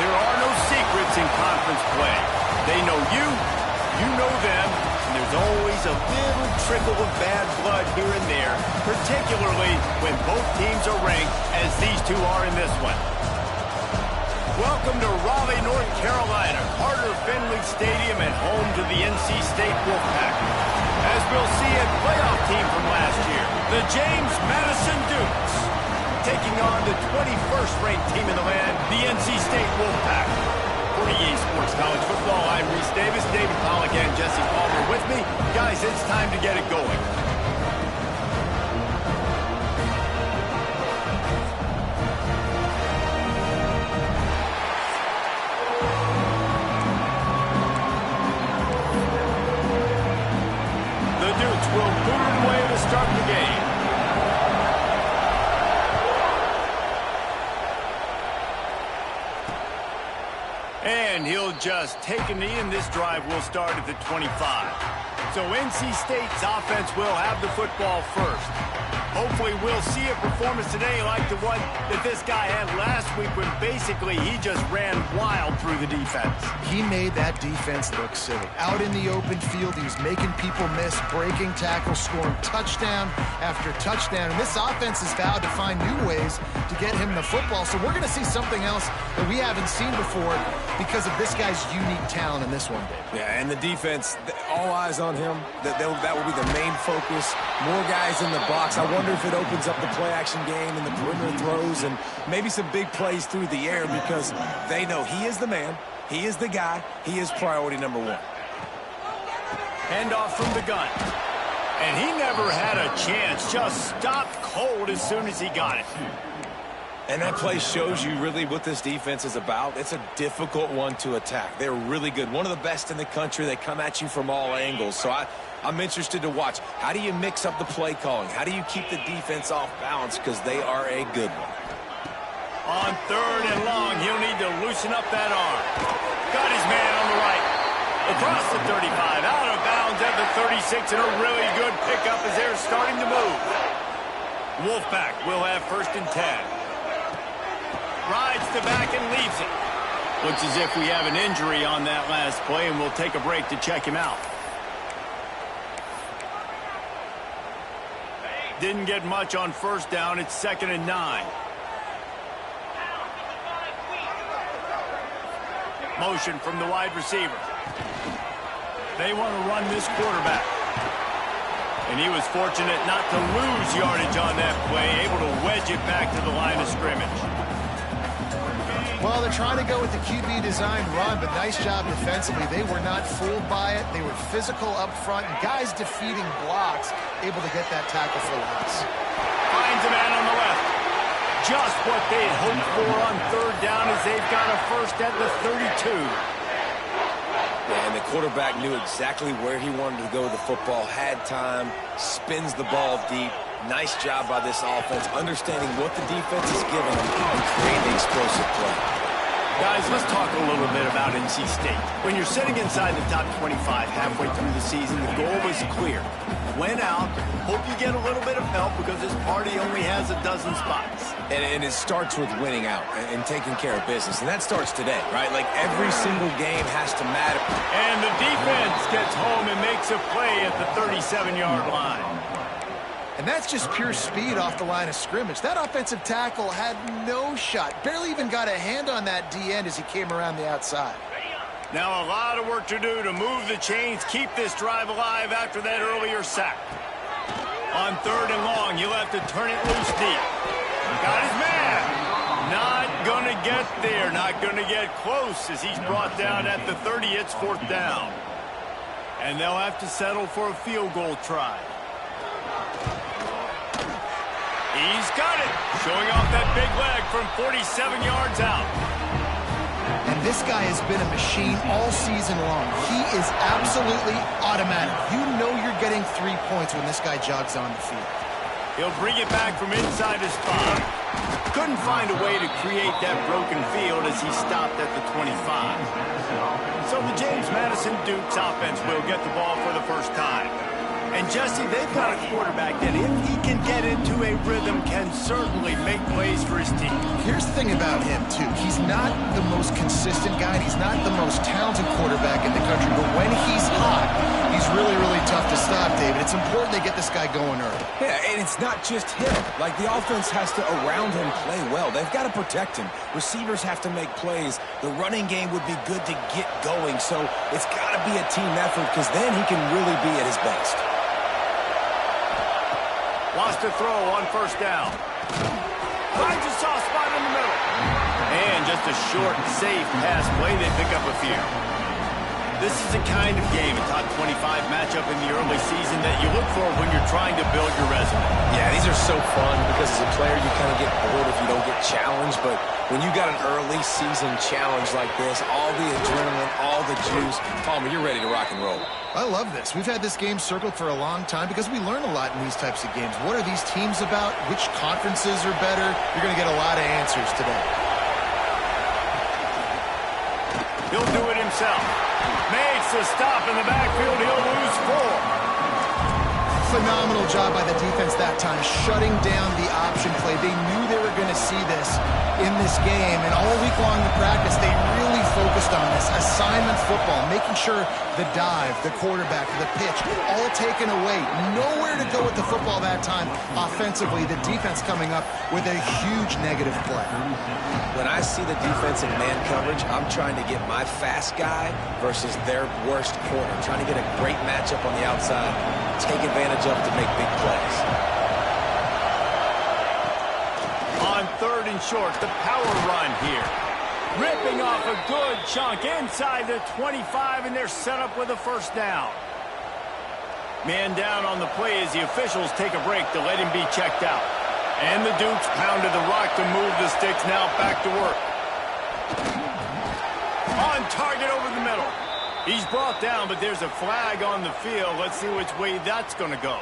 There are no secrets in conference play. They know you, you know them, and there's always a little trickle of bad blood here and there, particularly when both teams are ranked as these two are in this one. Welcome to Raleigh, North Carolina, Carter Finley Stadium and home to the NC State Wolfpack. As we'll see, a playoff team from last year, the James Madison Dukes, taking on the 21st ranked team in the land, the NC State Wolfpack. For EA Sports College Football, I'm Reese Davis, David Pollack and Jesse Palmer with me. Guys, it's time to get it going. The Dukes will boot it away to start the game. And he'll just take a knee, and this drive will start at the 25. So NC State's offense will have the football first. Hopefully we'll see a performance today like the one that this guy had last week when basically he just ran wild through the defense. He made that defense look silly. Out in the open field, he was making people miss, breaking tackles, scoring touchdown after touchdown. And this offense has vowed to find new ways to get him the football. So we're going to see something else that we haven't seen before because of this guy's unique talent in this one, Dave. Yeah, and the defense, all eyes on him. That will be the main focus. More guys in the box. I wonder if it opens up the play-action game and the perimeter throws and maybe some big plays through the air because they know he is the man, he is the guy, he is priority number one. Handoff from the gun. And he never had a chance. Just stopped cold as soon as he got it. And that play shows you really what this defense is about. It's a difficult one to attack. They're really good. One of the best in the country. They come at you from all angles. So I'm interested to watch. How do you mix up the play calling? How do you keep the defense off balance? Because they are a good one. On third and long, he'll need to loosen up that arm. Got his man on the right. Across the 35, out of bounds at the 36, and a really good pickup as they're starting to move. Wolfpack will have first and 10. Rides to back and leaves it. Looks as if we have an injury on that last play, and we'll take a break to check him out. Didn't get much on first down. It's 2nd and 9. Motion from the wide receiver. They want to run this quarterback. And he was fortunate not to lose yardage on that play, able to wedge it back to the line of scrimmage. Well, they're trying to go with the QB designed run, but nice job defensively. They were not fooled by it. They were physical up front, and guys defeating blocks, able to get that tackle for loss. Finds a man on the left. Just what they had hoped for on third down as they've got a first at the 32. And the quarterback knew exactly where he wanted to go with the football, had time, spins the ball deep. Nice job by this offense, understanding what the defense is giving them and creating the explosive play. Guys, let's talk a little bit about NC State. When you're sitting inside the top 25 halfway through the season, the goal is clear. Win out, hope you get a little bit of help because this party only has a dozen spots. And it starts with winning out and taking care of business. And that starts today, right? Like every single game has to matter. And the defense gets home and makes a play at the 37-yard line. And that's just pure speed off the line of scrimmage. That offensive tackle had no shot. Barely even got a hand on that D-end as he came around the outside. Now a lot of work to do to move the chains, keep this drive alive after that earlier sack. On third and long, he'll have to turn it loose deep. Got his man. Not going to get there. Not going to get close as he's brought down at the 30. It's 4th down. And they'll have to settle for a field goal try. He's got it. Showing off that big leg from 47 yards out. And this guy has been a machine all season long. He is absolutely automatic. You know you're getting 3 points when this guy jogs on the field. He'll bring it back from inside his 5. Couldn't find a way to create that broken field as he stopped at the 25. So the James Madison Dukes offense will get the ball for the first time. And Jesse, they've got a quarterback that if he can get into a rhythm can certainly make plays for his team. Here's the thing about him, too. He's not the most consistent guy. He's not the most talented quarterback in the country. But when he's hot, he's really, really tough to stop, David. It's important they get this guy going early. Yeah, and it's not just him. Like, the offense has to, around him, play well. They've got to protect him. Receivers have to make plays. The running game would be good to get going. So it's got to be a team effort because then he can really be at his best. Wants to throw on first down. Finds a soft spot in the middle. And just a short, safe pass play. They pick up a few. This is the kind of game, a top 25 matchup in the early season that you look for when you're trying to build your resume. Yeah, these are so fun because as a player you kind of get bored if you don't get challenged. But when you got an early season challenge like this, all the adrenaline, all the juice, Palmer, you're ready to rock and roll. I love this. We've had this game circled for a long time because we learn a lot in these types of games. What are these teams about? Which conferences are better? You're going to get a lot of answers today. He'll do it himself. Makes the stop in the backfield. He'll lose 4. Phenomenal job by the defense that time, shutting down the option play. They knew they were going to see this in this game, and all week long in practice, they really focused on this. Assignment football, making sure the dive, the quarterback, the pitch, all taken away. Nowhere to go with the football that time. Offensively, the defense coming up with a huge negative play. When I see the defensive man coverage, I'm trying to get my fast guy versus their worst corner. I'm trying to get a great matchup on the outside, take advantage of it to make big plays. On 3rd and short, the power run here. Ripping off a good chunk inside the 25, and they're set up with a first down. Man down on the play as the officials take a break to let him be checked out. And the Dukes pounded the rock to move the sticks. Now back to work. On target over the middle. He's brought down, but there's a flag on the field. Let's see which way that's going to go.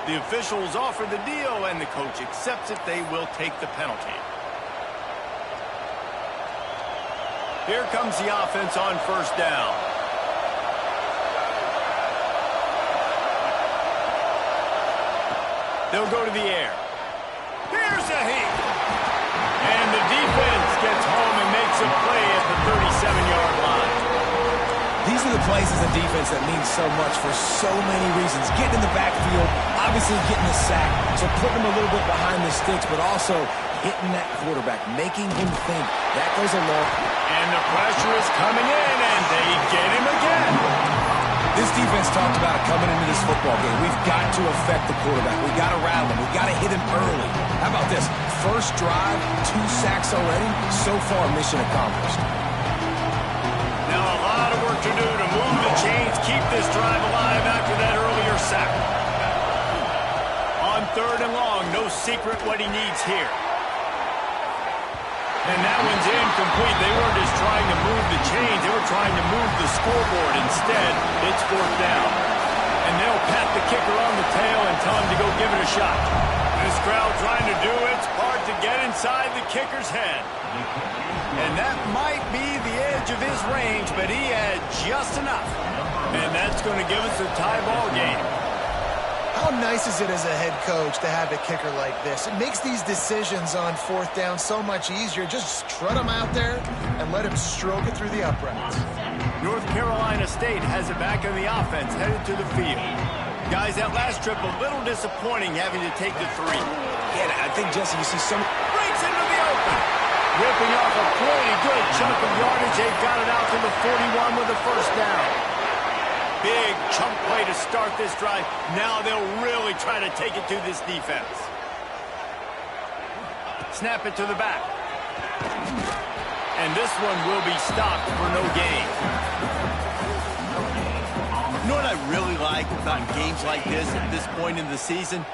The officials offer the deal, and the coach accepts it. They will take the penalty. Here comes the offense on first down. They'll go to the air. Here's a heat. And the defense gets home and makes a play at the 37-yard line. These are the plays as a defense that mean so much for so many reasons. Getting in the backfield, obviously getting the sack, so putting him a little bit behind the sticks, but also hitting that quarterback, making him think. That goes a long. And the pressure is coming in, and they get him again. This defense talked about it coming into this football game. We've got to affect the quarterback. We've got to rattle him. We've got to hit him early. How about this? First drive, 2 sacks already. So far, mission accomplished. Now a lot of work to do to move the chains, keep this drive alive after that earlier sack. On 3rd and long, no secret what he needs here. And that one's incomplete. They weren't just trying to move the chains. They were trying to move the scoreboard. Instead, it's 4th down. And they'll pat the kicker on the tail and tell him to go give it a shot. This crowd trying to do its part to get inside the kicker's head. And that might be the edge of his range, but he had just enough. And that's going to give us a tie ball game. How nice is it as a head coach to have a kicker like this? It makes these decisions on 4th down so much easier. Just strut him out there and let him stroke it through the uprights. North Carolina State has it back in the offense, headed to the field. Guys, that last trip a little disappointing having to take the 3. Yeah, I think, Jesse, you see some... Breaks into the open. Ripping off a pretty good chunk of yardage. They got it out to the 41 with a first down. Big chunk play to start this drive. Now they'll really try to take it to this defense. Snap it to the back. And this one will be stopped for no gain. You know what I really like about games like this at this point in the season?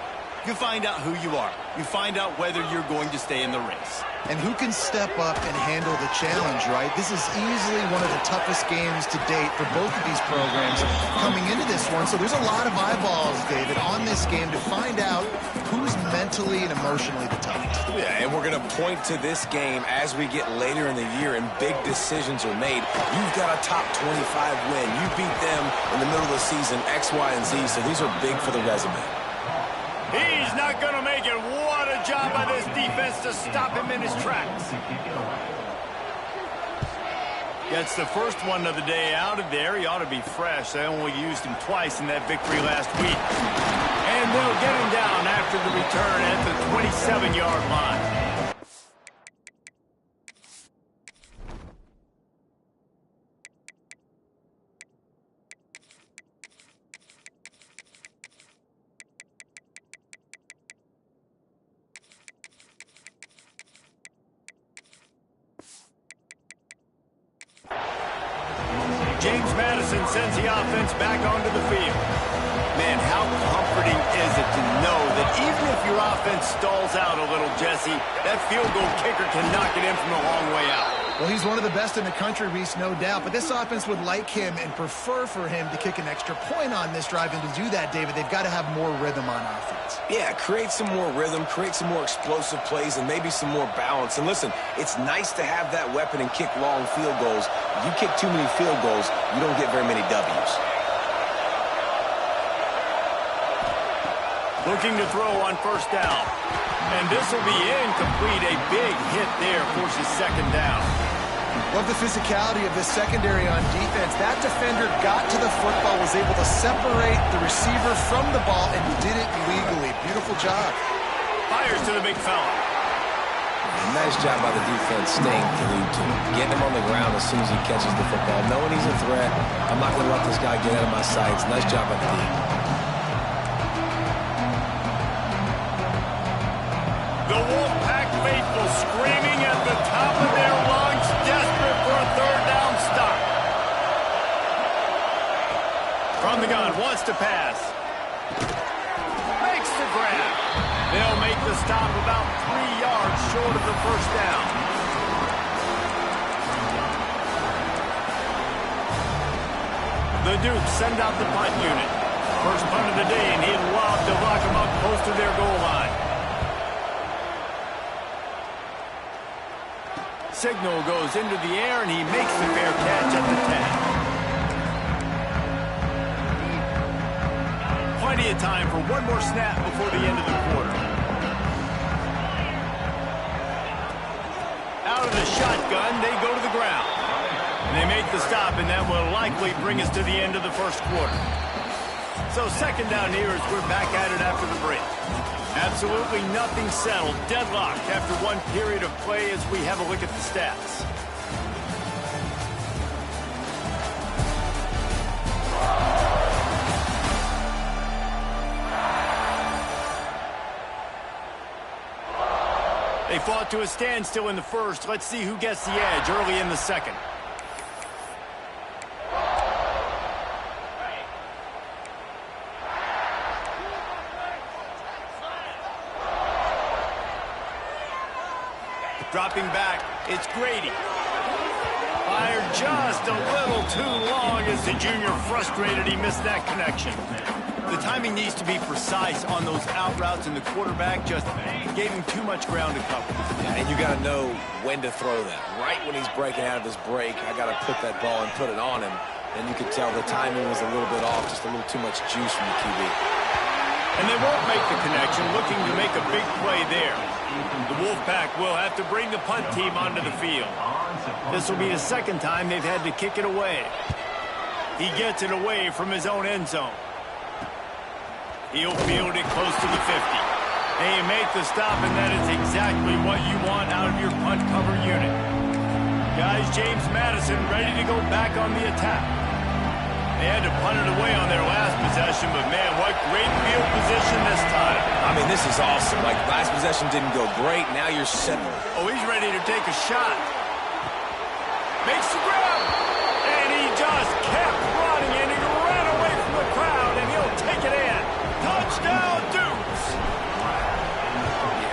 You find out who you are. You find out whether you're going to stay in the race. And who can step up and handle the challenge, right? This is easily one of the toughest games to date for both of these programs coming into this one. So there's a lot of eyeballs, David, on this game to find out who's mentally and emotionally the toughest. Yeah, and we're going to point to this game as we get later in the year and big decisions are made. You've got a top 25 win. You beat them in the middle of the season, X, Y, and Z, so these are big for the resume. He's not going to make it. What a job by this defense to stop him in his tracks. Gets the first one of the day out of there. He ought to be fresh. They only used him twice in that victory last week. And they'll get him down after the return at the 27-yard line. James Madison sends the offense back onto the field. Man, how comforting is it to know that even if your offense stalls out a little, Jesse, that field goal kicker can knock it in from a long way out. Well, he's one of the best in the country, Reese, no doubt. But this offense would like him and prefer for him to kick an extra point on this drive. And to do that, David, they've got to have more rhythm on offense. Yeah, create some more rhythm, create some more explosive plays, and maybe some more balance. And listen, it's nice to have that weapon and kick long field goals. If you kick too many field goals, you don't get very many W's. Looking to throw on first down. And this will be incomplete. A big hit there forces second down. Love the physicality of this secondary on defense. That defender got to the football, was able to separate the receiver from the ball, and did it legally. Beautiful job. Fires to the big fella. Nice job by the defense staying glued to him. Getting him on the ground as soon as he catches the football. Knowing he's a threat, I'm not going to let this guy get out of my sights. Nice job by the team. The Wolfpack faithful screaming at the top of their lungs, desperate for a third down stop. From the gun, wants to pass. Makes the grab. They'll make the stop about 3 yards short of the first down. The Dukes send out the punt unit. First punt of the day, and he'd love to lock them up close to their goal line. Signal goes into the air, and he makes the fair catch at the 10. Plenty of time for one more snap before the end of the quarter. Out of the shotgun, they go to the ground. And they make the stop, and that will likely bring us to the end of the first quarter. So second down here as we're back at it after the break. Absolutely nothing settled. Deadlock after one period of play as we have a look at the stats. They fought to a standstill in the first. Let's see who gets the edge early in the second. Dropping back, it's Grady. Fired just a little too long as the junior frustrated he missed that connection. The timing needs to be precise on those out routes, and the quarterback just gave him too much ground to cover. Yeah, and you got to know when to throw that. Right when he's breaking out of his break, I got to put that ball and put it on him. And you could tell the timing was a little bit off, just a little too much juice from the QB. And they won't make the connection, looking to make a big play there. The Wolfpack will have to bring the punt team onto the field. This will be the second time they've had to kick it away. He gets it away from his own end zone. He'll field it close to the 50. They make the stop, and that is exactly what you want out of your punt cover unit. Guys, James Madison ready to go back on the attack. They had to punt it away on their last possession, but man, what great field position this time. I mean, this is awesome. Like, last possession didn't go great. Now you're set. Oh, he's ready to take a shot. Makes the grab. And he just kept running, and he ran away from the crowd, and he'll take it in. Touchdown, Dukes.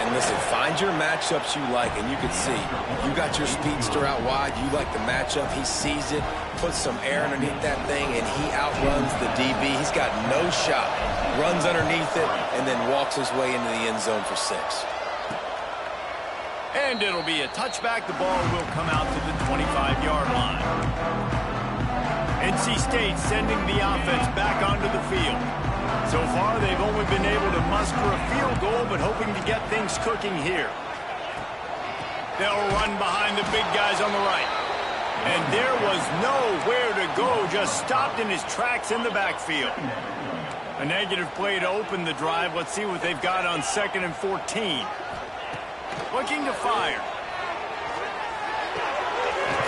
And listen, find your matchups you like, and you can see. You got your speedster out wide. You like the matchup. He sees it, puts some air underneath that thing, and he outruns the DB. He's got no shot. Runs underneath it, and then walks works his way into the end zone for 6. And it'll be a touchback. The ball will come out to the 25-yard line. NC State sending the offense back onto the field. So far, they've only been able to muster a field goal, but hoping to get things cooking here. They'll run behind the big guys on the right. And there was nowhere to go, just stopped in his tracks in the backfield. A negative play to open the drive. Let's see what they've got on 2nd and 14. Looking to fire.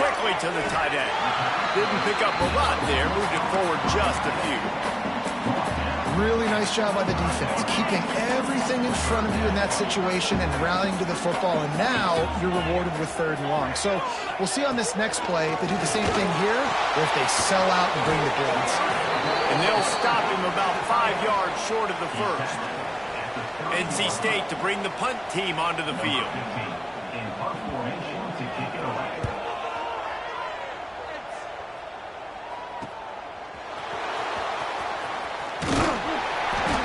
Quickly to the tight end. Didn't pick up a lot there. Moved it forward just a few. Really nice job by the defense, keeping everything in front of you in that situation and rallying to the football. And now you're rewarded with 3rd and long. So we'll see on this next play if they do the same thing here or if they sell out and bring the blitz. And they'll stop him about 5 yards short of the first. NC State to bring the punt team onto the field.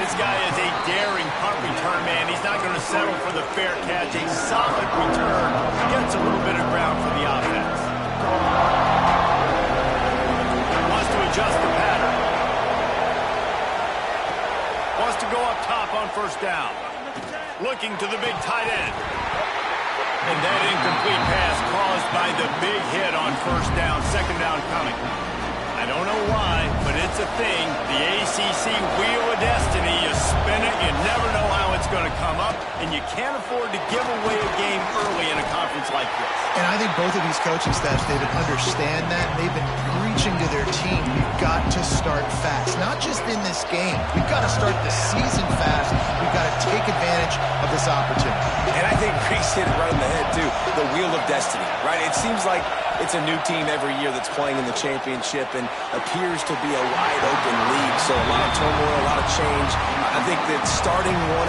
This guy is a daring punt return man. He's not going to settle for the fair catch. A solid return. Gets a little bit of ground for the offense. Wants to adjust the pattern. Wants to go up top on 1st down. Looking to the big tight end. And that incomplete pass caused by the big hit on 1st down. 2nd down coming. I don't know why, but it's a thing. The ACC Wheel of Destiny. You spin it, you never know how it's going to come up, and you can't afford to give away a game early in a conference like this. And I think both of these coaching staffs, David, understand that. They've been preaching to their team, we've got to start fast. Not just in this game. We've got to start the season fast. We've got to take advantage of this opportunity. And I think Reese hit it right in the head, too. The Wheel of Destiny, right? It seems like it's a new team every year that's playing in the championship and appears to be a wide-open league. So a lot of turmoil, a lot of change. I think that starting 1-0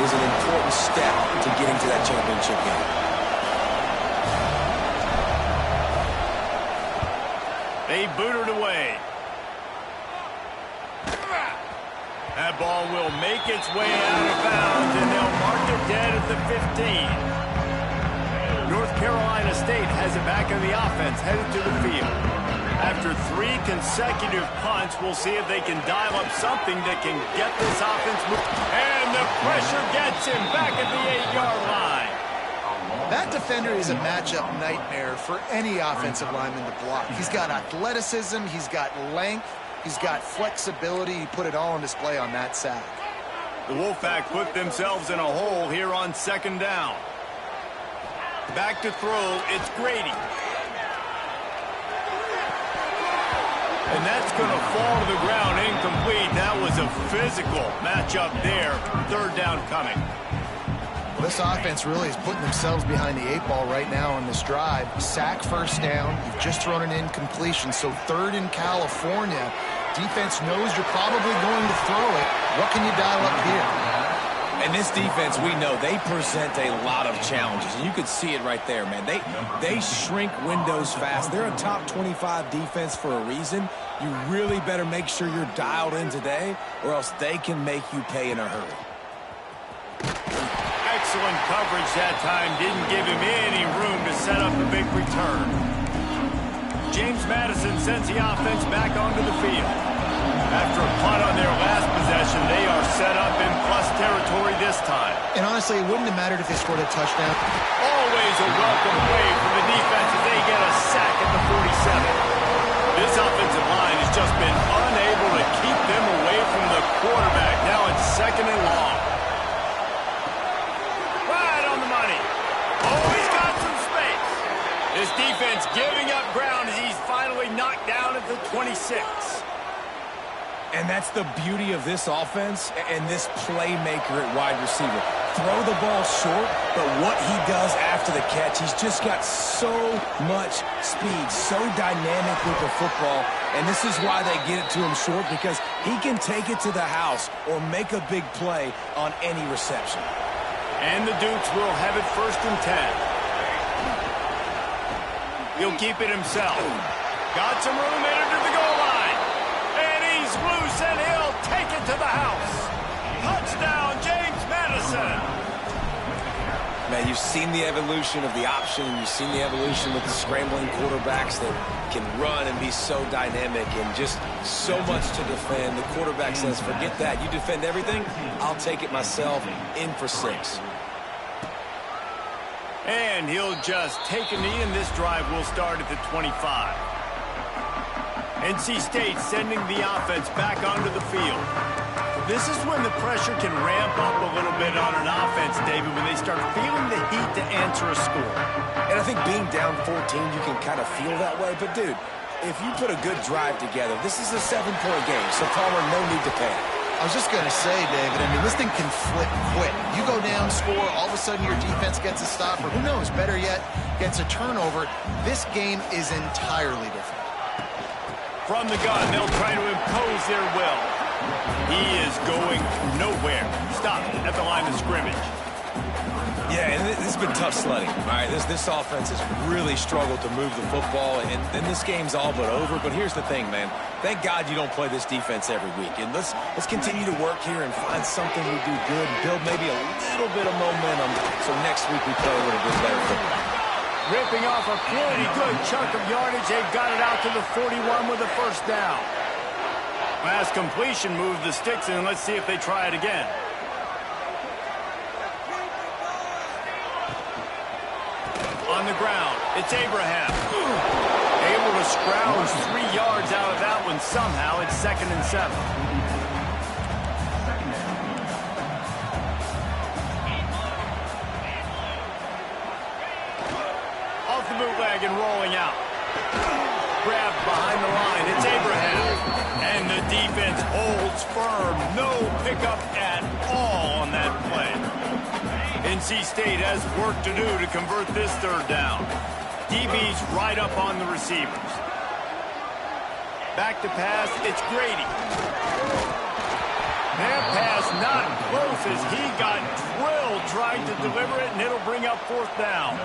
is an important step to getting to that championship game. They boot it away. That ball will make its way out of bounds, and they'll mark it dead at the 15. North Carolina State has it back in the offense, headed to the field. After 3 consecutive punts, we'll see if they can dial up something that can get this offense moving. And the pressure gets him back at the 8-yard line. That defender is a matchup nightmare for any offensive lineman to block. He's got athleticism, he's got length, he's got flexibility. He put it all on display on that sack. The Wolfpack put themselves in a hole here on 2nd down. Back to throw, it's Grady. And that's going to fall to the ground incomplete. That was a physical matchup there. 3rd down coming. Well, this offense really is putting themselves behind the 8 ball right now on this drive. Sack 1st down. You've just thrown an incompletion. So 3rd in California. Defense knows you're probably going to throw it. What can you dial up here? And this defense, we know, they present a lot of challenges. And you could see it right there, man. They shrink windows fast. They're a top 25 defense for a reason. You really better make sure you're dialed in today, or else they can make you pay in a hurry. Excellent coverage that time. Didn't give him any room to set up the big return. James Madison sends the offense back onto the field. After a punt on their last possession, they are set up in plus territory this time. And honestly, it wouldn't have mattered if they scored a touchdown. Always a welcome wave for the defense as they get a sack at the 47. This offensive line has just been unable to keep them away from the quarterback. Now it's 2nd and long. Right on the money. Oh, he's got some space. This defense giving up ground as he's finally knocked down at the 26. And that's the beauty of this offense and this playmaker at wide receiver. Throw the ball short, but what he does after the catch, he's just got so much speed, so dynamic with the football. And this is why they get it to him short, because he can take it to the house or make a big play on any reception. And the Dukes will have it 1st and 10. He'll keep it himself. Got some room headed to the goal line. And he's loose, and he'll take it to the house. Touchdown, James Man, you've seen the evolution of the option, and you've seen the evolution with the scrambling quarterbacks that can run and be so dynamic and just so much to defend. The quarterback says, forget that. You defend everything, I'll take it myself. In for 6. And he'll just take a knee, and this drive will start at the 25. NC State sending the offense back onto the field. This is when the pressure can ramp up a little bit on an offense, David, when they start feeling the heat to answer a score. And I think being down 14, you can kind of feel that way. But, dude, if you put a good drive together, this is a 7-point game, so Palmer, no need to panic. I was just going to say, David, I mean, this thing can flip quick. You go down, score, all of a sudden your defense gets a stop, or who knows, better yet, gets a turnover. This game is entirely different. From the gun, they'll try to impose their will. He is going nowhere. Stop at the line of scrimmage. Yeah, and this has been tough sledding. All right, this offense has really struggled to move the football, and this game's all but over. But here's the thing, man. Thank God you don't play this defense every week. And let's continue to work here and find something we do good, build maybe a little bit of momentum so next week we play a little bit better football. Ripping off a pretty good chunk of yardage. They've got it out to the 41 with a first down. Last completion moved the sticks in. Let's see if they try it again. On the ground, it's Abraham. Able to scrounge 3 yards out of that one somehow. It's 2nd and 7. Off the bootleg and rolling out. Grabbed behind the line. It's Abraham. And the defense holds firm. No pickup at all on that play. NC State has work to do to convert this 3rd down. DB's right up on the receivers. Back to pass. It's Grady. That pass not close as he got drilled trying to deliver it, and it'll bring up 4th down.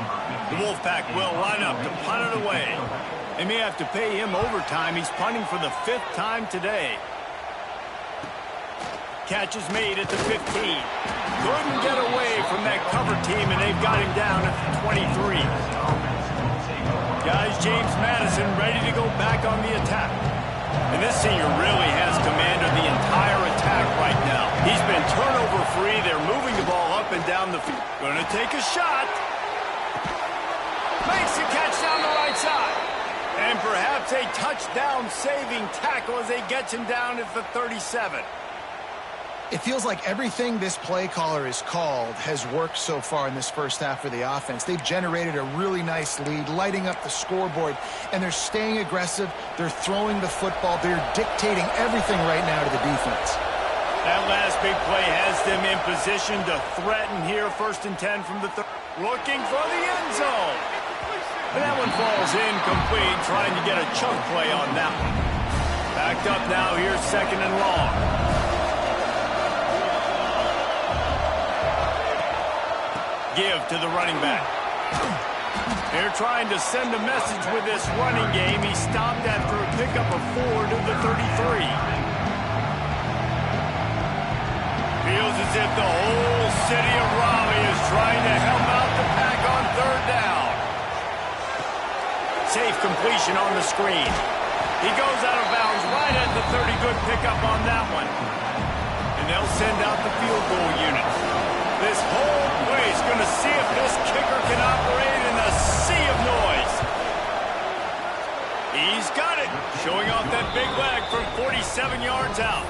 The Wolfpack will line up to punt it away. They may have to pay him overtime. He's punting for the 5th time today. Catch is made at the 15. Couldn't get away from that cover team, and they've got him down at the 23. Guys, James Madison ready to go back on the attack. And this senior really has command of the entire attack right now. He's been turnover free. They're moving the ball up and down the field. Gonna take a shot. Makes the catch down the right side. And perhaps a touchdown-saving tackle as they get him down at the 37. It feels like everything this play caller has called has worked so far in this first half for the offense. They've generated a really nice lead, lighting up the scoreboard, and they're staying aggressive. They're throwing the football. They're dictating everything right now to the defense. That last big play has them in position to threaten here. 1st and 10 from the 3rd. Looking for the end zone. And that one falls incomplete, trying to get a chunk play on that one. Backed up now, here's 2nd and long. Give to the running back. They're trying to send a message with this running game. He stopped after a pickup of 4 to the 33. Feels as if the whole city of Raleigh is trying to help out the pack on 3rd down. Safe completion on the screen. He goes out of bounds right at the 30. Good pickup on that one. And they'll send out the field goal unit. This whole place going to see if this kicker can operate in the sea of noise. He's got it. Showing off that big leg from 47 yards out.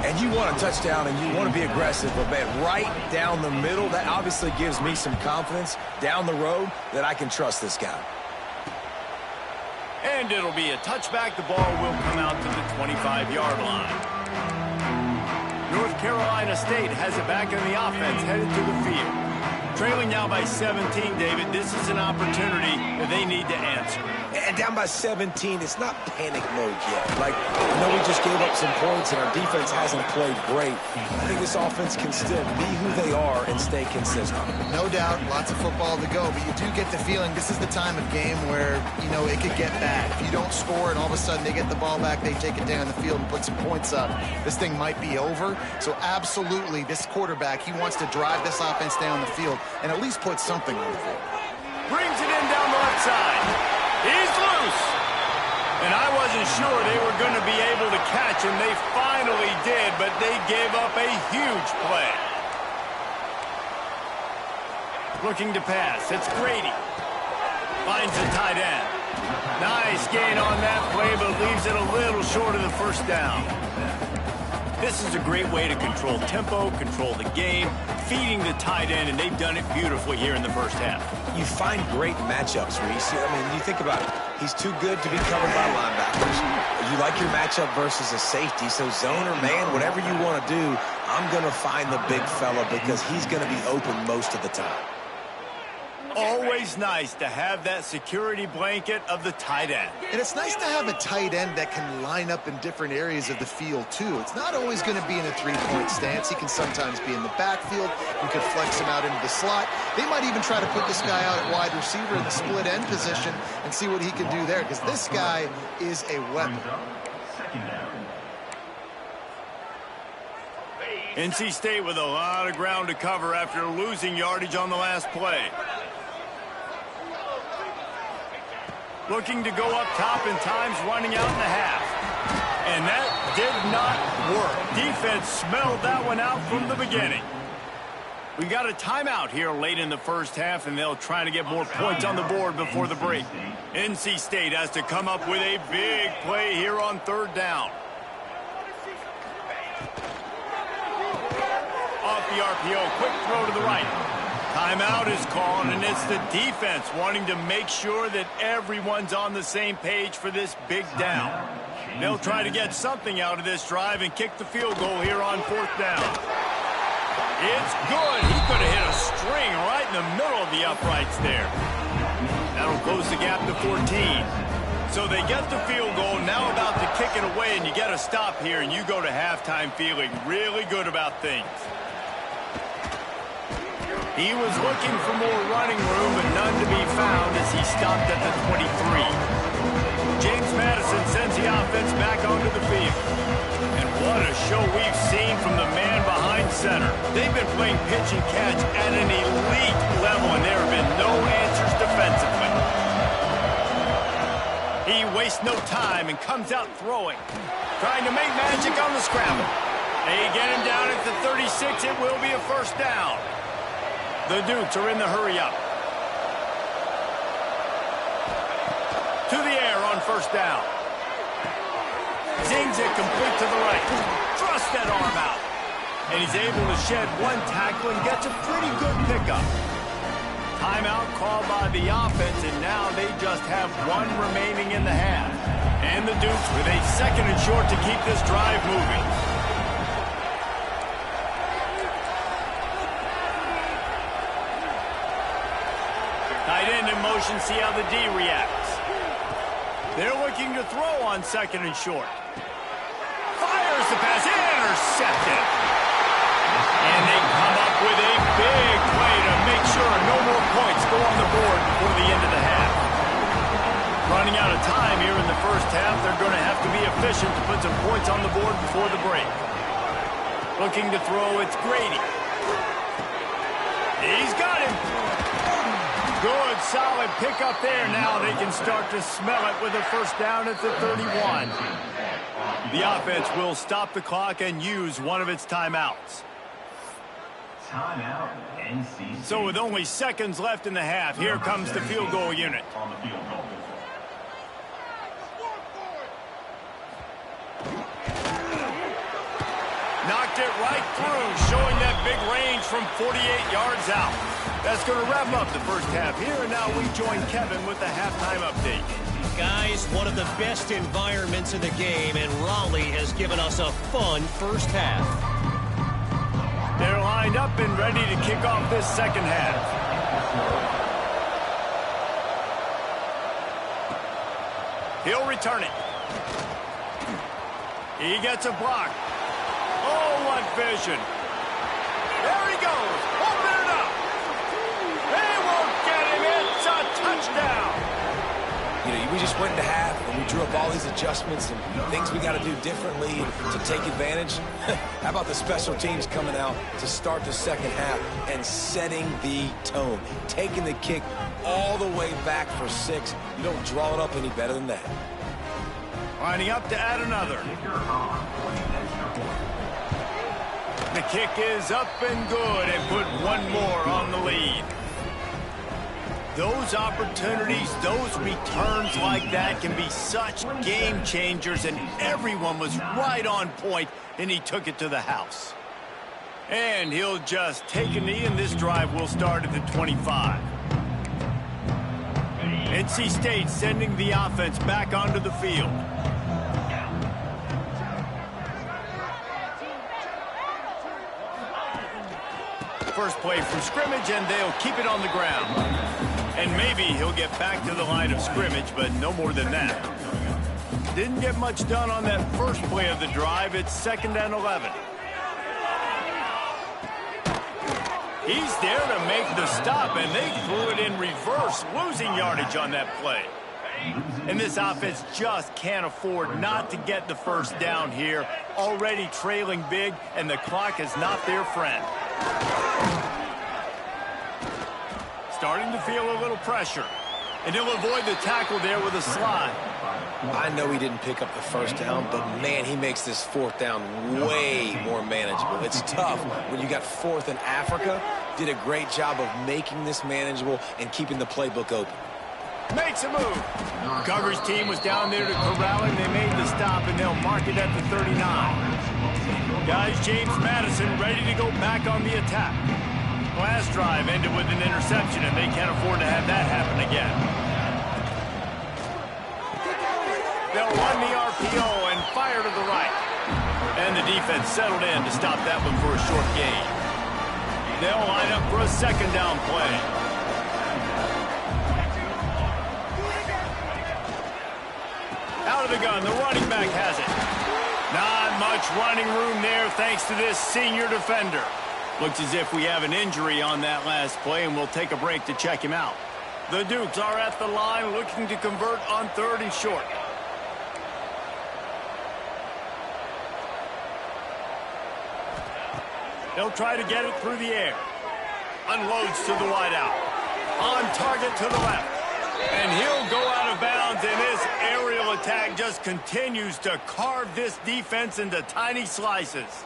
And you want a touchdown and you want to be aggressive, but, man, right down the middle, that obviously gives me some confidence down the road that I can trust this guy. And it'll be a touchback. The ball will come out to the 25-yard line. North Carolina State has it back in the offense, headed to the field. Trailing now by 17, David. This is an opportunity that they need to answer. And down by 17, it's not panic mode yet. Like, I know we just gave up some points and our defense hasn't played great. I think this offense can still be who they are and stay consistent. No doubt, lots of football to go, but you do get the feeling this is the time of game where, you know, it could get bad. If you don't score and all of a sudden they get the ball back, they take it down the field and put some points up, this thing might be over. So absolutely, this quarterback, he wants to drive this offense down the field and at least put something on the field. Brings it in down the left side. He's loose. And I wasn't sure they were going to be able to catch him. They finally did, but they gave up a huge play. Looking to pass. It's Grady. Finds the tight end. Nice gain on that play, but leaves it a little short of the first down. This is a great way to control tempo, control the game, feeding the tight end, and they've done it beautifully here in the first half. You find great matchups, Reese. I mean, you think about it. He's too good to be covered by linebackers. You like your matchup versus a safety, so zone or man, whatever you want to do, I'm going to find the big fella because he's going to be open most of the time. Always nice to have that security blanket of the tight end. And it's nice to have a tight end that can line up in different areas of the field, too. It's not always going to be in a three-point stance. He can sometimes be in the backfield. You could flex him out into the slot. They might even try to put this guy out at wide receiver in the split end position and see what he can do there, because this guy is a weapon. NC State with a lot of ground to cover after losing yardage on the last play. Looking to go up top in times, running out in the half. And that did not work. Defense smelled that one out from the beginning. We got a timeout here late in the first half, and they'll try to get more points on the board before the break. NC State has to come up with a big play here on third down. Off the RPO, quick throw to the right. Timeout is called, and it's the defense wanting to make sure that everyone's on the same page for this big down. They'll try to get something out of this drive and kick the field goal here on fourth down. It's good. He could have hit a string right in the middle of the uprights there. That'll close the gap to 14. So they get the field goal, now about to kick it away, and you get a stop here, and you go to halftime feeling really good about things. He was looking for more running room, but none to be found as he stopped at the 23. James Madison sends the offense back onto the field. And what a show we've seen from the man behind center. They've been playing pitch and catch at an elite level, and there have been no answers defensively. He wastes no time and comes out throwing. Trying to make magic on the scramble. They get him down at the 36. It will be a first down. The Dukes are in the hurry-up. To the air on first down. Zings it complete to the right. Thrusts that arm out. And he's able to shed one tackle and gets a pretty good pickup. Timeout called by the offense, and now they just have one remaining in the half. And the Dukes with a second and short to keep this drive moving. Tight end in motion, see how the D reacts. They're looking to throw on second and short. Fires the pass, intercepted. And they come up with a big play to make sure no more points go on the board before the end of the half. Running out of time here in the first half, they're going to have to be efficient to put some points on the board before the break. Looking to throw, it's Grady. He's got him. Good, solid pickup there. Now they can start to smell it with a first down at the 31. The offense will stop the clock and use one of its timeouts. Timeout, NC. So with only seconds left in the half, here comes the field goal unit. Knocked it right through, showing that big range from 48 yards out. That's going to wrap up the first half here, and now we join Kevin with the halftime update. Guys, one of the best environments in the game, and Raleigh has given us a fun first half. They're lined up and ready to kick off this second half. He'll return it. He gets a block. Oh, what vision. There he goes. Open it up. They won't get him. It's a touchdown. You know, we just went into half, and we drew up all these adjustments and things we got to do differently to take advantage. How about the special teams coming out to start the second half and setting the tone, taking the kick all the way back for 6. You don't draw it up any better than that. Lining up to add another. The kick is up and good and put one more on the lead. Those opportunities, those returns like that can be such game changers, and everyone was right on point, and he took it to the house. And he'll just take a knee, and this drive will start at the 25. NC State sending the offense back onto the field. First play from scrimmage, and they'll keep it on the ground. And maybe he'll get back to the line of scrimmage, but no more than that. Didn't get much done on that first play of the drive. It's 2nd and 11. He's there to make the stop, and they threw it in reverse, losing yardage on that play. And this offense just can't afford not to get the first down here. Already trailing big, and the clock is not their friend. Starting to feel a little pressure. And he'll avoid the tackle there with a slide. I know he didn't pick up the first down, but, man, he makes this 4th down way more manageable. It's tough when you got 4th in Africa. Did a great job of making this manageable and keeping the playbook open. Makes a move. Coverage team was down there to corral him. They made the stop, and they'll mark it at the 39. Guys, James Madison ready to go back on the attack. Last drive ended with an interception, and they can't afford to have that happen again. They'll run the RPO and fire to the right. And the defense settled in to stop that one for a short gain. They'll line up for a 2nd down play. Out of the gun, the running back has it. Not much running room there thanks to this senior defender. Looks as if we have an injury on that last play, and we'll take a break to check him out. The Dukes are at the line looking to convert on 3rd and short. They'll try to get it through the air. Unloads to the wideout. On target to the left. And he'll go out of bounds, and this aerial attack just continues to carve this defense into tiny slices.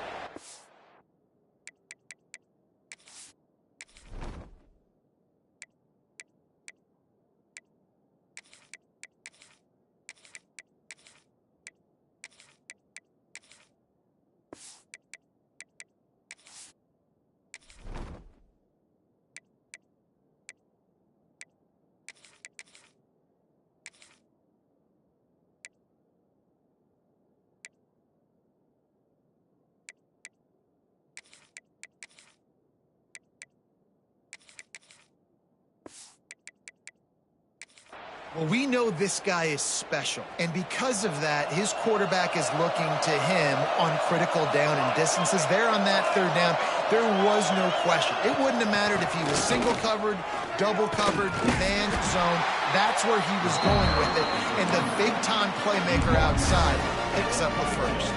Well, we know this guy is special, and because of that, his quarterback is looking to him on critical down and distances. There on that 3rd down, there was no question. It wouldn't have mattered if he was single covered, double covered, man zone. That's where he was going with it, and the big-time playmaker outside picks up the first.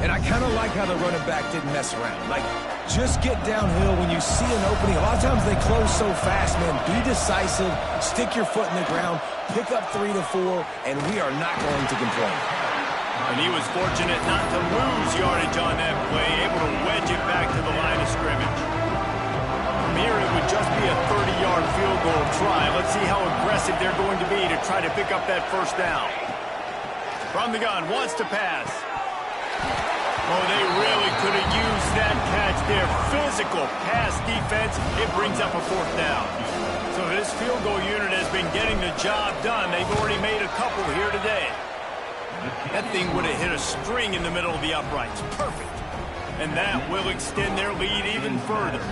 And I kind of like how the running back didn't mess around. Like, just get downhill when you see an opening. A lot of times they close so fast, man. Be decisive, stick your foot in the ground, pick up 3 to 4, and we are not going to complain. And he was fortunate not to lose yardage on that play, able to wedge it back to the line of scrimmage. From here, it would just be a 30-yard field goal try. Let's see how aggressive they're going to be to try to pick up that first down. From the gun, wants to pass. Oh, they really could have used that catch there. Physical pass defense. It brings up a 4th down. So this field goal unit has been getting the job done. They've already made a couple here today. That thing would have hit a string in the middle of the uprights. Perfect. And that will extend their lead even further.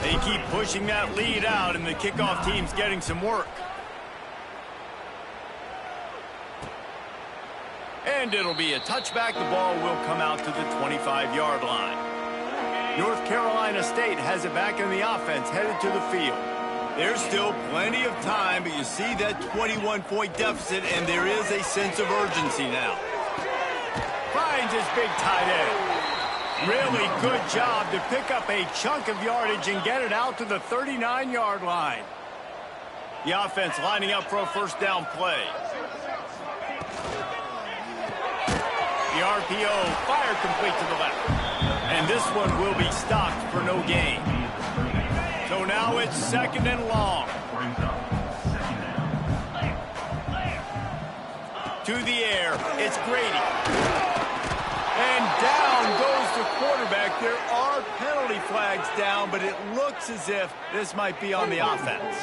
They keep pushing that lead out, and the kickoff team's getting some work. And it'll be a touchback. The ball will come out to the 25-yard line. North Carolina State has it back in the offense, headed to the field. There's still plenty of time, but you see that 21-point deficit, and there is a sense of urgency now. Finds his big tight end. Really good job to pick up a chunk of yardage and get it out to the 39-yard line. The offense lining up for a first down play. The RPO, fire complete to the left. And this one will be stopped for no gain. So now it's second and long. To the air, it's Grady. And down goes the quarterback. There are penalty flags down, but it looks as if this might be on the offense.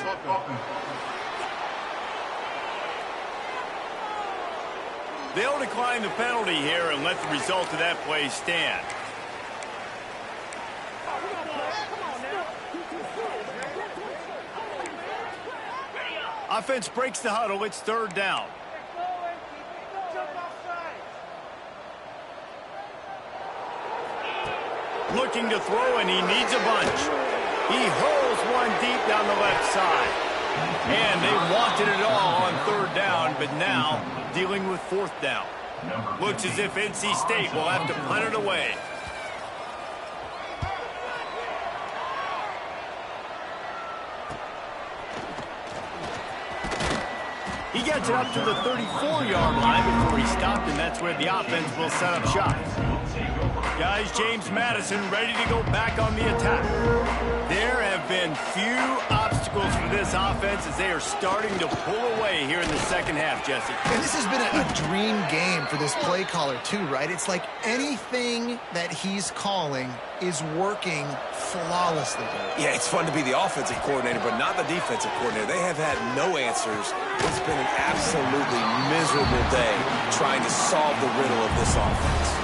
They'll decline the penalty here and let the result of that play stand. Offense breaks the huddle. It's third down. Looking to throw, and he needs a bunch. He hurls one deep down the left side. And they wanted it all on third down, but now dealing with fourth down. Looks as if NC State will have to punt it away. He gets it up to the 34-yard line before he stopped, and that's where the offense will set up shop. Guys, James Madison ready to go back on the attack. There have been few obstacles for this offense as they are starting to pull away here in the second half, Jesse. And this has been a dream game for this play caller too, right? It's like anything that he's calling is working flawlessly. Yeah, it's fun to be the offensive coordinator, but not the defensive coordinator. They have had no answers. It's been an absolutely miserable day trying to solve the riddle of this offense.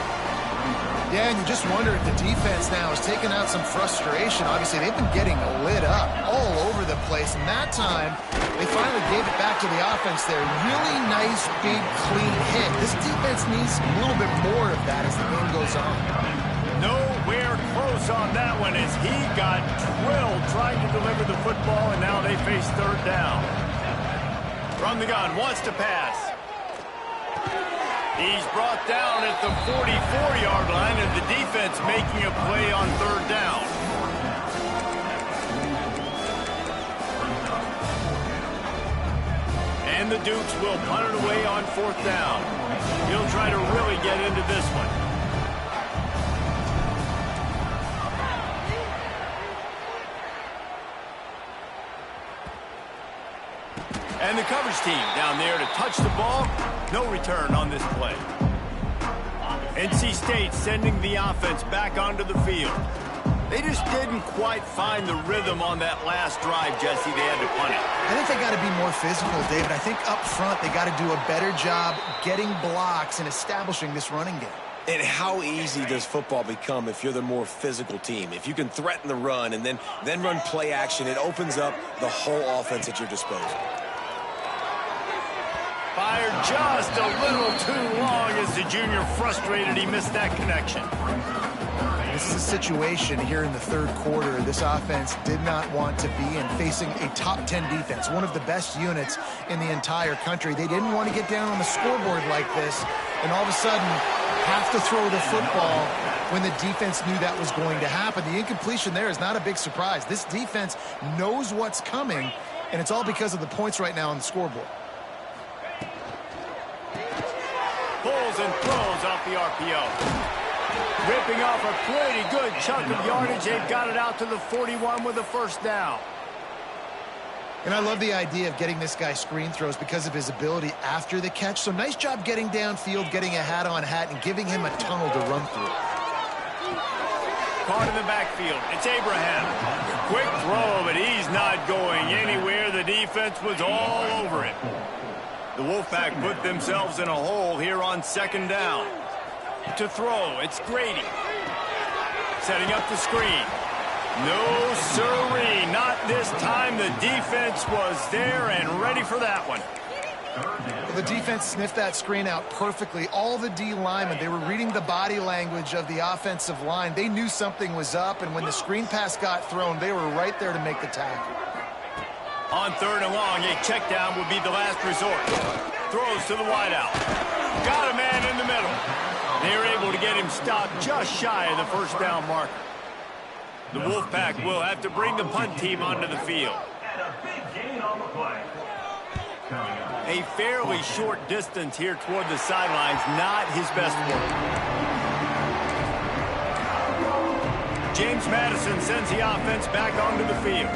Yeah, and you just wonder if the defense now is taking out some frustration. Obviously, they've been getting lit up all over the place. And that time, they finally gave it back to the offense there. Really nice, big, clean hit. This defense needs a little bit more of that as the game goes on. Nowhere close on that one as he got drilled trying to deliver the football, and now they face third down. From the gun, wants to pass. He's brought down at the 44-yard line, and the defense making a play on third down. And the Dukes will punt it away on fourth down. He'll try to really get into this one. And the coverage team down there to touch the ball. No return on this play. NC State sending the offense back onto the field. They just didn't quite find the rhythm on that last drive, Jesse. They had to punt it. I think they got to be more physical, David. I think up front they got to do a better job getting blocks and establishing this running game. And how easy does football become if you're the more physical team? If you can threaten the run and then run play action, it opens up the whole offense at your disposal. Fired just a little too long as the junior frustrated. He missed that connection. This is a situation here in the third quarter this offense did not want to be in, facing a top 10 defense, one of the best units in the entire country. They didn't want to get down on the scoreboard like this and all of a sudden have to throw the football when the defense knew that was going to happen. The incompletion there is not a big surprise. This defense knows what's coming, and it's all because of the points right now on the scoreboard. Pulls and throws off the RPO. Ripping off a pretty good chunk of yardage. They've got it out to the 41 with a first down. And I love the idea of getting this guy screen throws because of his ability after the catch. So nice job getting downfield, getting a hat-on-hat, and giving him a tunnel to run through. Caught in the backfield. It's Abraham. Quick throw, but he's not going anywhere. The defense was all over it. The Wolfpack put themselves in a hole here on second down. To throw, it's Grady. Setting up the screen. No sirree, not this time. The defense was there and ready for that one. The defense sniffed that screen out perfectly. All the D linemen, they were reading the body language of the offensive line. They knew something was up, and when the screen pass got thrown, they were right there to make the tackle. On 3rd and long, a check down would be the last resort. Throws to the wideout. Got a man in the middle. They were able to get him stopped just shy of the first down marker. The Wolfpack will have to bring the punt team onto the field. And a big gain on the play. A fairly short distance here toward the sidelines, not his best work. James Madison sends the offense back onto the field.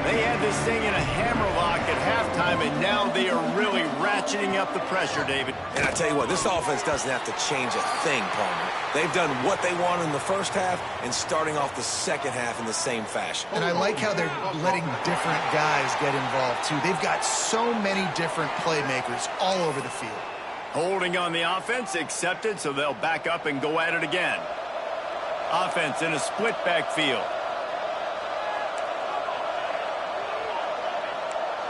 They had this thing in a hammerlock at halftime, and now they are really ratcheting up the pressure, David. And I tell you what, this offense doesn't have to change a thing, Palmer. They've done what they wanted in the first half and starting off the second half in the same fashion. And I like how they're letting different guys get involved, too. They've got so many different playmakers all over the field. Holding on the offense, accepted, so they'll back up and go at it again. Offense in a split backfield.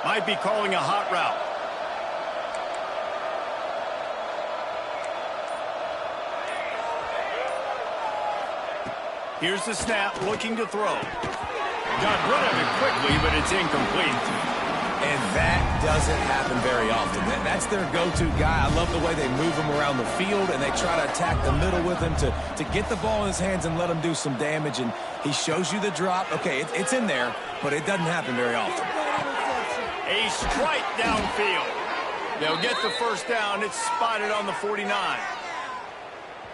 Might be calling a hot route. Here's the snap, looking to throw. Got rid of it quickly, but it's incomplete. And that doesn't happen very often. That's their go-to guy. I love the way they move him around the field, and they try to attack the middle with him to get the ball in his hands and let him do some damage. And he shows you the drop. Okay, it's in there, but it doesn't happen very often. A strike downfield. They'll get the first down. It's spotted on the 49.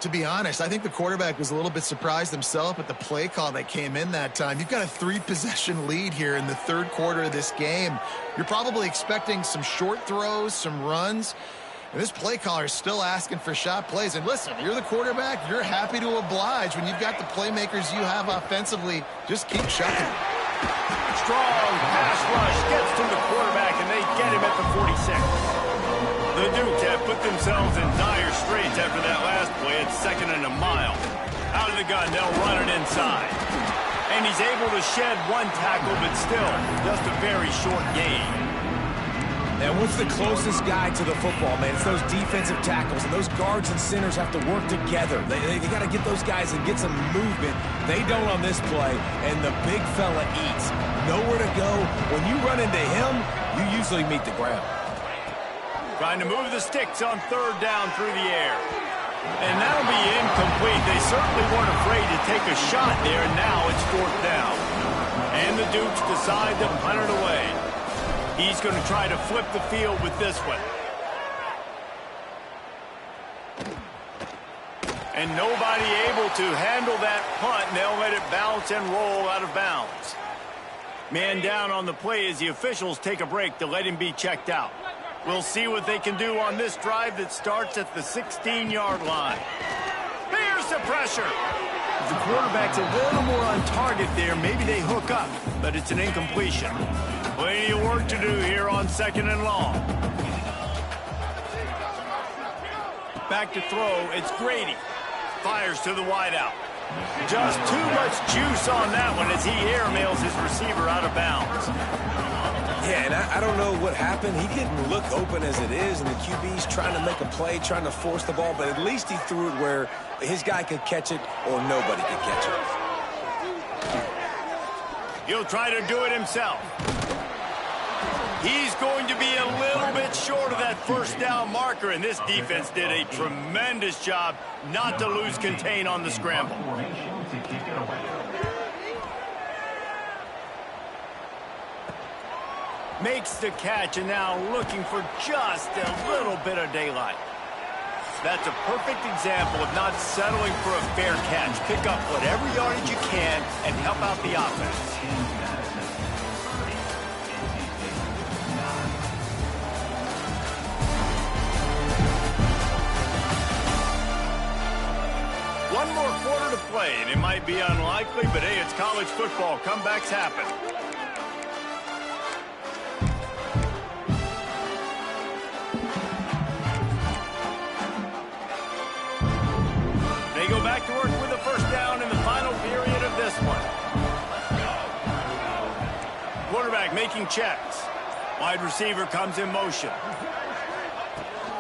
To be honest, I think the quarterback was a little bit surprised himself at the play call that came in that time. You've got a 3-possession lead here in the third quarter of this game. You're probably expecting some short throws, some runs. And this play caller is still asking for shot plays. And listen, you're the quarterback. You're happy to oblige when you've got the playmakers you have offensively. Just keep chucking. Strong pass rush gets to the quarterback, and they get him at the 46. The Dukes have put themselves in dire straits after that last play at 2nd and a mile. Out of the gun, they'll run it inside. And he's able to shed one tackle, but still just a very short gain. And what's the closest guy to the football, man? It's those defensive tackles, and those guards and centers have to work together. They got to get those guys and get some movement. They don't on this play, and the big fella eats. Nowhere to go. When you run into him, you usually meet the ground. Trying to move the sticks on 3rd down through the air. And that'll be incomplete. They certainly weren't afraid to take a shot there, and now it's 4th down. And the Dukes decide to punt it away. He's going to try to flip the field with this one. And nobody able to handle that punt, and they'll let it bounce and roll out of bounds. Man down on the play as the officials take a break to let him be checked out. We'll see what they can do on this drive that starts at the 16-yard line. There's the pressure. If the quarterback's a little more on target there, maybe they hook up, but it's an incompletion. Plenty of work to do here on 2nd and long. Back to throw, it's Grady. Fires to the wideout. Just too much juice on that one as he airmails his receiver out of bounds. Yeah, and I don't know what happened. He didn't look open as it is, and the QB's trying to make a play, trying to force the ball, but at least he threw it where his guy could catch it or nobody could catch it. He'll try to do it himself. He's going to be a little bit short of that first down marker, and this defense did a tremendous job not to lose contain on the scramble. Makes the catch, and now looking for just a little bit of daylight. That's a perfect example of not settling for a fair catch. Pick up whatever yardage you can and help out the offense. One more quarter to play, and it might be unlikely, but hey, it's college football. Comebacks happen. They go back to work with a first down in the final period of this one. Quarterback making checks. Wide receiver comes in motion.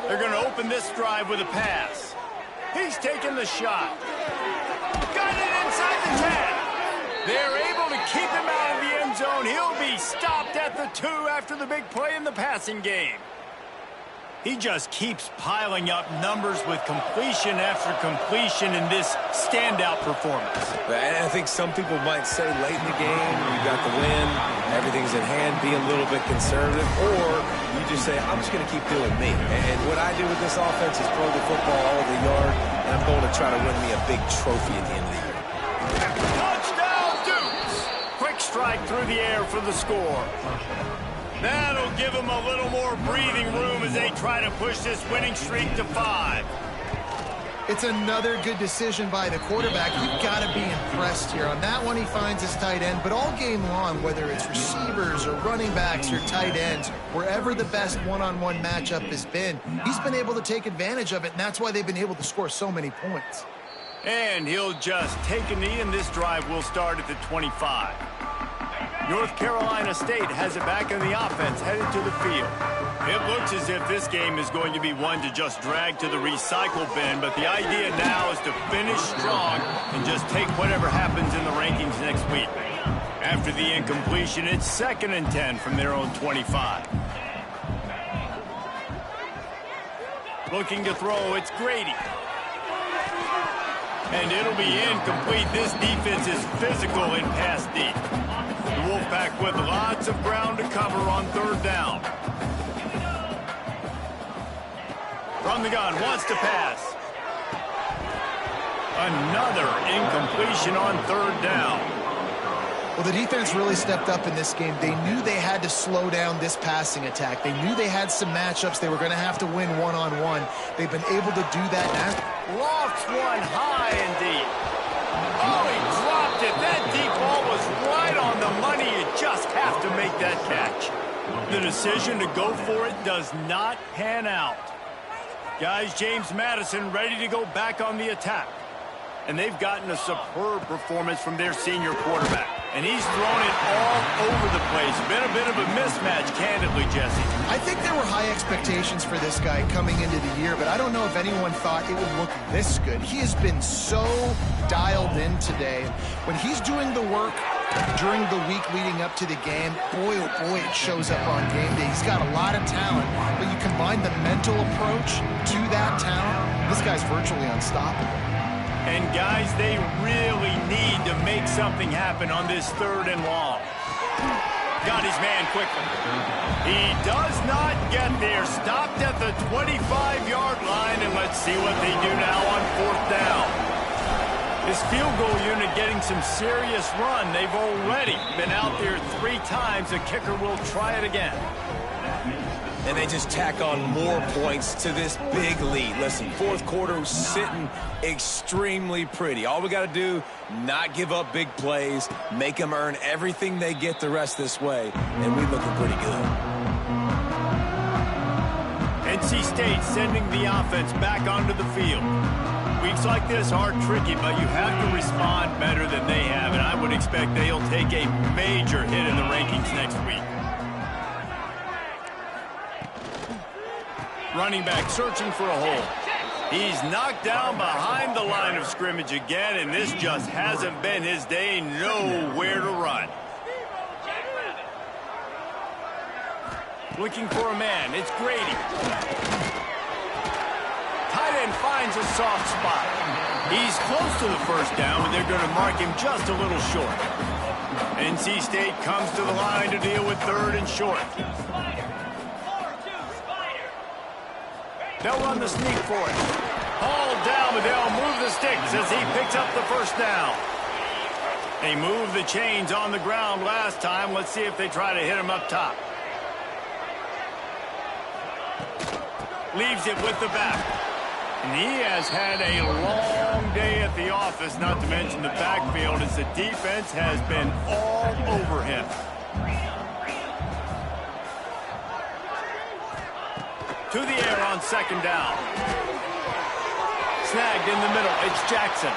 They're going to open this drive with a pass. He's taking the shot. Got it inside the 10. They're able to keep him out of the end zone. He'll be stopped at the 2 after the big play in the passing game. He just keeps piling up numbers with completion after completion in this standout performance. And I think some people might say late in the game, you got the win, everything's at hand, be a little bit conservative, or you just say, I'm just going to keep doing me. And what I do with this offense is throw the football all over the yard, and I'm going to try to win me a big trophy at the end of the year. Touchdown, Dukes! Quick strike through the air for the score. That'll give them a little more breathing room as they try to push this winning streak to 5. It's another good decision by the quarterback. You've got to be impressed here. On that one, he finds his tight end, but all game long, whether it's receivers or running backs or tight ends, wherever the best one-on-one matchup has been, he's been able to take advantage of it, and that's why they've been able to score so many points. And he'll just take a knee, and this drive will start at the 25. North Carolina State has it back in the offense, headed to the field. It looks as if this game is going to be one to just drag to the recycle bin, but the idea now is to finish strong and just take whatever happens in the rankings next week. After the incompletion, it's 2nd and 10 from their own 25. Looking to throw, it's Grady. And it'll be incomplete. This defense is physical in pass deep. The Wolfpack with lots of ground to cover on 3rd down. From the gun, wants to pass. Another incompletion on 3rd down. Well, the defense really stepped up in this game. They knew they had to slow down this passing attack. They knew they had some matchups they were going to have to win one-on-one. They've been able to do that now. Lofts one high and deep. Oh, he dropped it. That deep ball was right on the money. You just have to make that catch. The decision to go for it does not pan out. Guys, James Madison ready to go back on the attack. And they've gotten a superb performance from their senior quarterback. And he's thrown it all over the place. Been a bit of a mismatch, candidly, Jesse. I think there were high expectations for this guy coming into the year, but I don't know if anyone thought it would look this good. He has been so dialed in today. When he's doing the work during the week leading up to the game, boy, oh boy, it shows up on game day. He's got a lot of talent, but you combine the mental approach to that talent, this guy's virtually unstoppable. And guys, they really need to make something happen on this 3rd and long. Got his man quickly. He does not get there. Stopped at the 25-yard line, and let's see what they do now on 4th down. This field goal unit getting some serious run. They've already been out there 3 times. The kicker will try it again. And they just tack on more points to this big lead. Listen, 4th quarter sitting extremely pretty. All we got to do, not give up big plays, make them earn everything they get the rest this way, and we looking pretty good. NC State sending the offense back onto the field. Weeks like this are tricky, but you have to respond better than they have, and I would expect they'll take a major hit in the rankings next week. Running back searching for a hole. He's knocked down behind the line of scrimmage again, and this just hasn't been his day. Nowhere to run. Looking for a man. It's Grady. Tight end finds a soft spot. He's close to the 1st down, but they're going to mark him just a little short. NC State comes to the line to deal with 3rd and short. They'll run the sneak for it. Hauled down, but they'll move the sticks as he picks up the 1st down. They moved the chains on the ground last time. Let's see if they try to hit him up top. Leaves it with the back. And he has had a long day at the office, not to mention the backfield, as the defense has been all over him. To the air on 2nd down. Snagged in the middle. It's Jackson.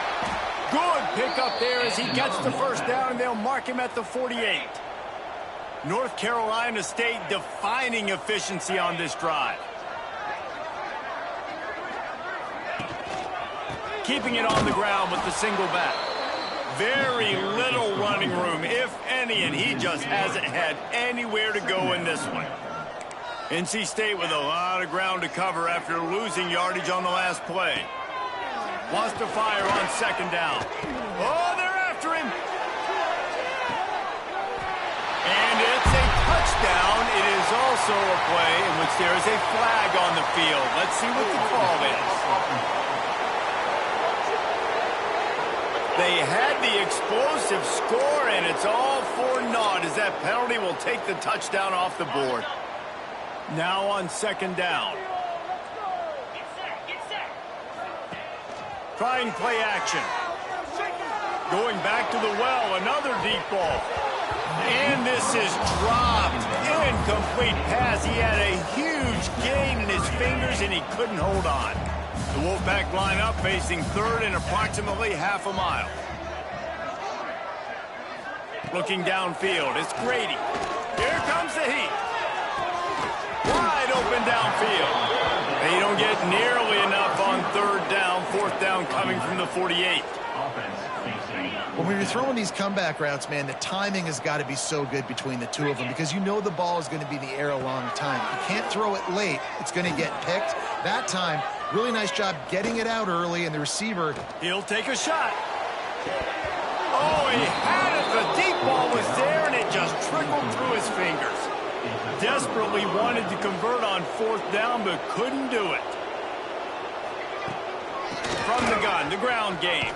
Good pickup there as he gets the 1st down, and they'll mark him at the 48. North Carolina State defining efficiency on this drive. keeping it on the ground with the single back. Very little running room, if any, and he just hasn't had anywhere to go in this one. NC State with a lot of ground to cover after losing yardage on the last play. Wants to fire on second down. Oh, they're after him. And it's a touchdown. It is also a play in which there is a flag on the field. Let's see what the call is. They had the explosive score, and it's all for naught as that penalty will take the touchdown off the board. Now on second down. Trying play action. Going back to the well, another deep ball. And this is dropped. Incomplete pass. He had a huge gain in his fingers, and he couldn't hold on. The Wolfpack line up facing third and approximately half a mile. Looking downfield, it's Grady. Here comes the heat. Wide open downfield. They don't get nearly enough on third down, fourth down coming from the 48. When you're throwing these comeback routes, man, the timing has got to be so good between the two of them because you know the ball is going to be in the air a long time. You can't throw it late. It's going to get picked. That time, really nice job getting it out early, and the receiver, he'll take a shot. Oh, he had it. The deep ball was there, and it just trickled through his fingers. Desperately wanted to convert on fourth down, but couldn't do it. From the gun, the ground game.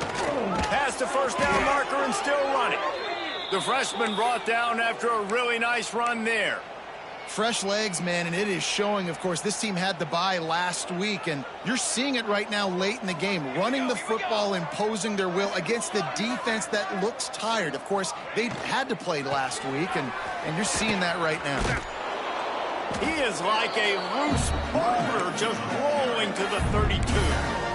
Past the first down marker and still running. The freshman brought down after a really nice run there. fresh legs, man, and it is showing. Of course, this team had the bye last week, and you're seeing it right now late in the game, running the football, imposing their will against the defense that looks tired. Of course, they had to play last week, and you're seeing that right now. He is like a loose boulder just rolling to the 32.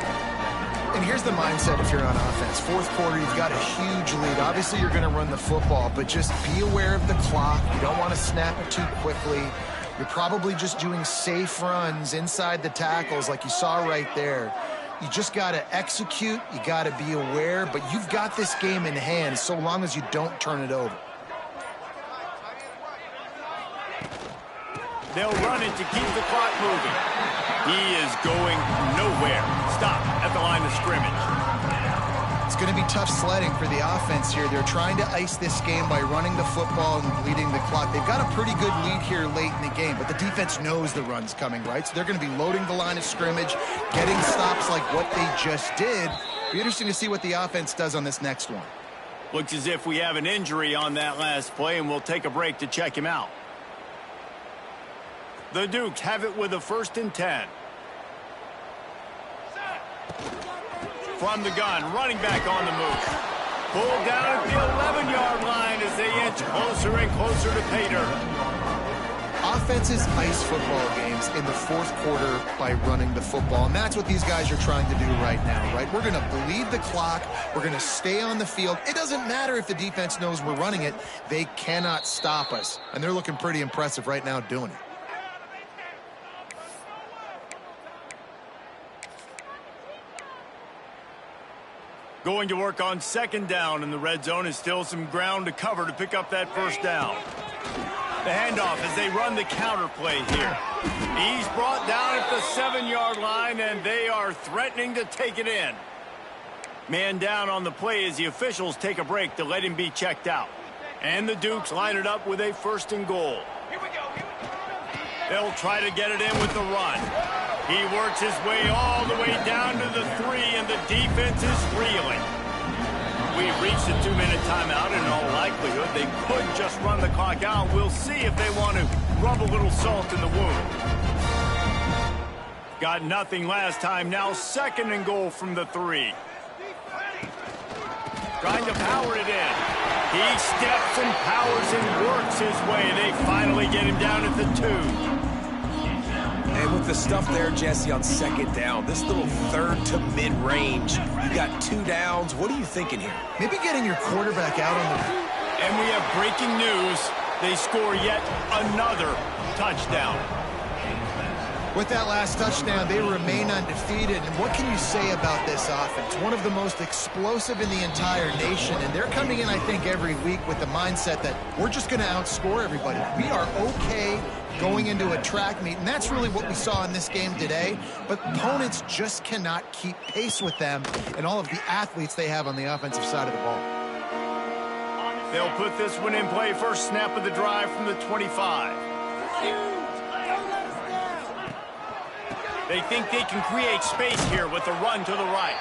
And here's the mindset if you're on offense. Fourth quarter, you've got a huge lead. Obviously, you're going to run the football, but just be aware of the clock. You don't want to snap it too quickly. You're probably just doing safe runs inside the tackles like you saw right there. You just got to execute. You got to be aware, but you've got this game in hand so long as you don't turn it over. They'll run it to keep the clock moving. He is going nowhere. Stop at the line of scrimmage. It's going to be tough sledding for the offense here. They're trying to ice this game by running the football and bleeding the clock. They've got a pretty good lead here late in the game, but the defense knows the run's coming, right? So they're going to be loading the line of scrimmage, getting stops like what they just did. Be interesting to see what the offense does on this next one. Looks as if we have an injury on that last play, and we'll take a break to check him out. The Dukes have it with a 1st and 10. From the gun, running back on the move. Pulled down at the 11-yard line as they inch closer and closer to pay dirt. Offenses ice football games in the fourth quarter by running the football, and that's what these guys are trying to do right now, right? We're going to bleed the clock. We're going to stay on the field. It doesn't matter if the defense knows we're running it. They cannot stop us, and they're looking pretty impressive right now doing it. Going to work on 2nd down in the red zone is still some ground to cover to pick up that 1st down. The handoff as they run the counter play here. He's brought down at the 7-yard line, and they are threatening to take it in. Man down on the play as the officials take a break to let him be checked out. And the Dukes line it up with a 1st and goal. They'll try to get it in with the run. He works his way all the way down to the 3, and the defense is reeling. We've reached a 2-minute timeout, and in all likelihood, they could just run the clock out. We'll see if they want to rub a little salt in the wound. Got nothing last time. Now 2nd and goal from the 3. Trying to power it in. He steps and powers and works his way. They finally get him down at the 2. And with the stuff there, Jesse, on 2nd down, this little 3rd to mid-range, you got 2 downs. What are you thinking here? Maybe getting your quarterback out on the... And we have breaking news. They score yet another touchdown. With that last touchdown, they remain undefeated. And what can you say about this offense? One of the most explosive in the entire nation. And they're coming in, I think, every week with the mindset that we're just going to outscore everybody. We are okay going into a track meet. And that's really what we saw in this game today. But opponents just cannot keep pace with them and all of the athletes they have on the offensive side of the ball. They'll put this one in play. First snap of the drive from the 25. They think they can create space here with the run to the right.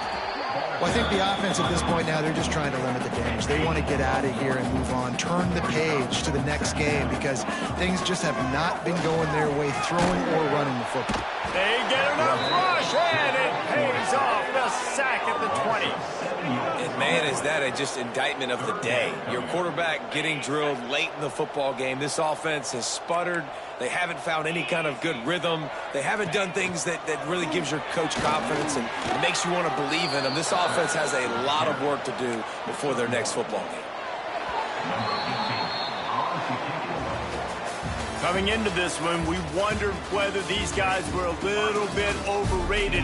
Well, I think the offense at this point now, they're just trying to limit the damage. They want to get out of here and move on, turn the page to the next game because things just have not been going their way, throwing or running the football. They get enough rush, and it pays off. The sack at the 20. And, man, is that a just indictment of the day. Your quarterback getting drilled late in the football game. This offense has sputtered. They haven't found any kind of good rhythm. They haven't done things that really gives your coach confidence and makes you want to believe in them. This offense has a lot of work to do before their next football game. Coming into this one, we wondered whether these guys were a little bit overrated.